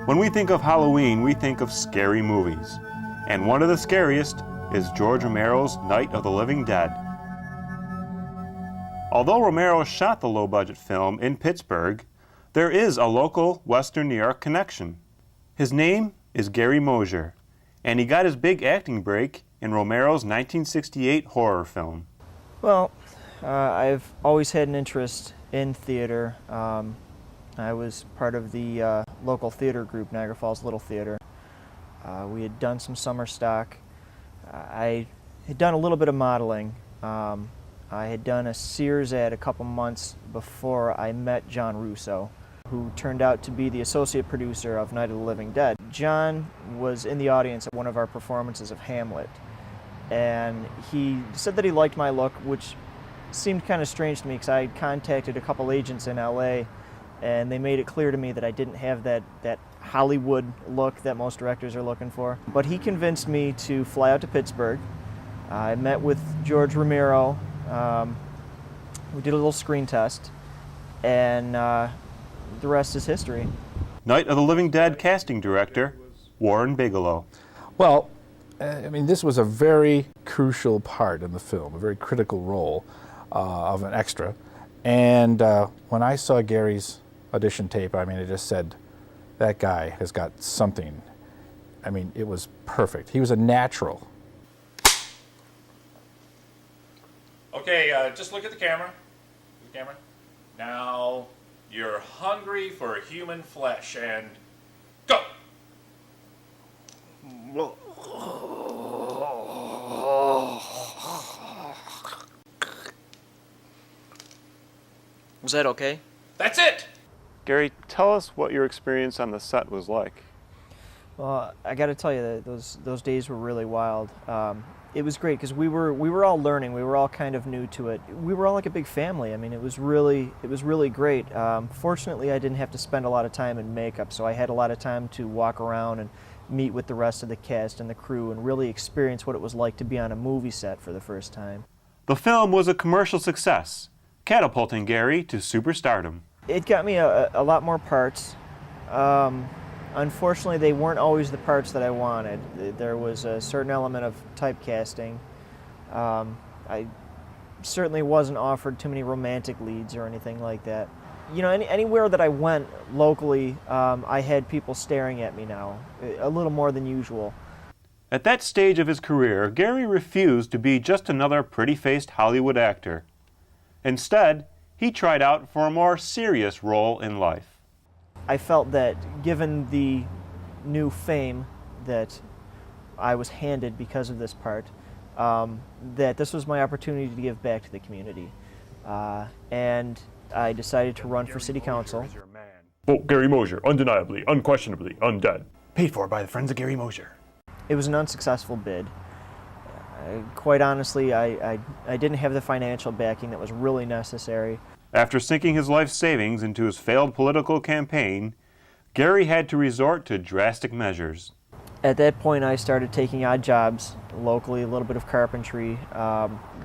When we think of Halloween, we think of scary movies. And one of the scariest is George Romero's Night of the Living Dead. Although Romero shot the low-budget film in Pittsburgh, there is a local Western New York connection. His name is Gary Mosier, and he got his big acting break in Romero's 1968 horror film. Well, I've always had an interest in theater. I was part of the local theater group, Niagara Falls Little Theater. We had done some summer stock. I had done a little bit of modeling. I had done a Sears ad a couple months before I met John Russo, who turned out to be the associate producer of Night of the Living Dead. John was in the audience at one of our performances of Hamlet, and he said that he liked my look, which seemed kind of strange to me because I had contacted a couple agents in LA, and they made it clear to me that I didn't have that Hollywood look that most directors are looking for. But he convinced me to fly out to Pittsburgh. I met with George Romero. We did a little screen test, and the rest is history. Night of the Living Dead casting director, Warren Bigelow. Well, I mean, this was a very crucial part in the film, a very critical role of an extra. And when I saw Gary's audition tape, I mean, it just said, that guy has got something. I mean, it was perfect. He was a natural. Okay, just look at the camera. Now, you're hungry for human flesh, and go! Was that okay? That's it! Gary, tell us what your experience on the set was like. Well, I got to tell you that those days were really wild. It was great because we were all learning. We were all kind of new to it. We were all like a big family. I mean, it was really great. Fortunately, I didn't have to spend a lot of time in makeup, so I had a lot of time to walk around and meet with the rest of the cast and the crew and really experience what it was like to be on a movie set for the first time. The film was a commercial success, catapulting Gary to superstardom. It got me a lot more parts. Unfortunately, they weren't always the parts that I wanted. There was a certain element of typecasting. I certainly wasn't offered too many romantic leads or anything like that. You know, anywhere that I went locally, I had people staring at me now, a little more than usual. At that stage of his career, Gary refused to be just another pretty-faced Hollywood actor. Instead, he tried out for a more serious role in life. I felt that given the new fame that I was handed because of this part, that this was my opportunity to give back to the community. And I decided to run for city council. Vote Gary Mosier, undeniably, unquestionably, undead. Paid for by the Friends of Gary Mosier. It was an unsuccessful bid. Quite honestly, I didn't have the financial backing that was really necessary. After sinking his life savings into his failed political campaign, Gary had to resort to drastic measures. At that point, I started taking odd jobs locally, a little bit of carpentry.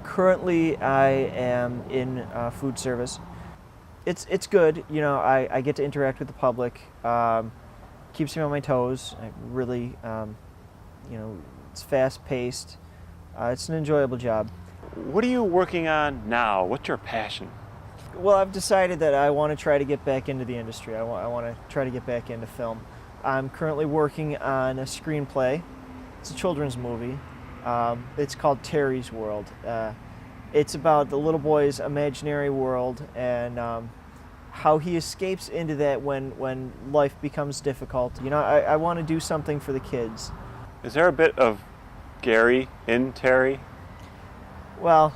Currently, I am in food service. It's good, you know. I get to interact with the public. Keeps me on my toes. I really, you know, it's fast-paced. It's an enjoyable job. What are you working on now? What's your passion? Well, I've decided that I want to try to get back into the industry. I want to try to get back into film. I'm currently working on a screenplay. It's a children's movie. It's called Terry's World. It's about the little boy's imaginary world and how he escapes into that when life becomes difficult. You know, I want to do something for the kids. Is there a bit of Gary in Terry? Well,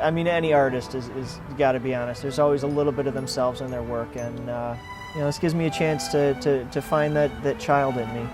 I mean, any artist is got to be honest. There's always a little bit of themselves in their work, and you know, this gives me a chance to find that child in me.